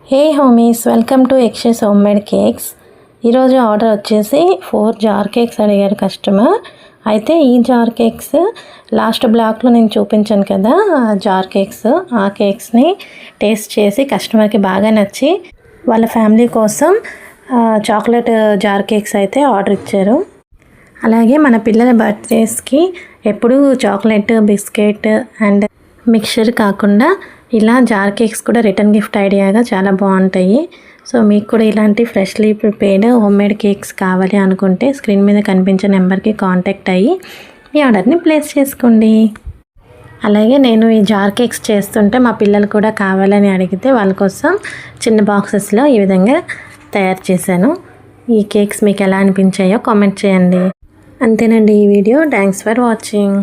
Hey homies, welcome to ఎక్షస్ home made cakes. ఈరోజు order వచ్చేసి 4 జార్ కేక్స్ అడిగారు కస్టమర్. అయితే ఈ జార్ కేక్స్ లాస్ట్ బ్లాక్లో నేను చూపించాను కదా, జార్ కేక్స్, ఆ కేక్స్ని టేస్ట్ చేసి కస్టమర్కి బాగా నచ్చి వాళ్ళ ఫ్యామిలీ కోసం చాక్లెట్ జార్ కేక్స్ అయితే ఆర్డర్ ఇచ్చారు. అలాగే మన పిల్లల బర్త్డేస్కి ఎప్పుడూ చాక్లెట్, బిస్కెట్ అండ్ మిక్చర్ కాకుండా ఇలా జార్ కేక్స్ కూడా రిటర్న్ గిఫ్ట్ ఐడియాగా చాలా బాగుంటాయి. సో మీకు కూడా ఇలాంటి freshly prepared home made cakes కావాలి అనుకుంటే స్క్రీన్ మీద కనిపించే నెంబర్కి కాంటాక్ట్ అయ్యి మీ ఆర్డర్ని ప్లేస్ చేసుకోండి. అలాగే నేను ఈ జార్ కేక్స్ చేస్తుంటే మా పిల్లలు కూడా కావాలని అడిగితే వాళ్ళ కోసం చిన్న బాక్సెస్లో ఈ విధంగా తయారు చేశాను. ఈ కేక్స్ మీకు ఎలా అనిపించాయో కామెంట్ చేయండి. అంతేనండి ఈ వీడియో. Thanks for watching.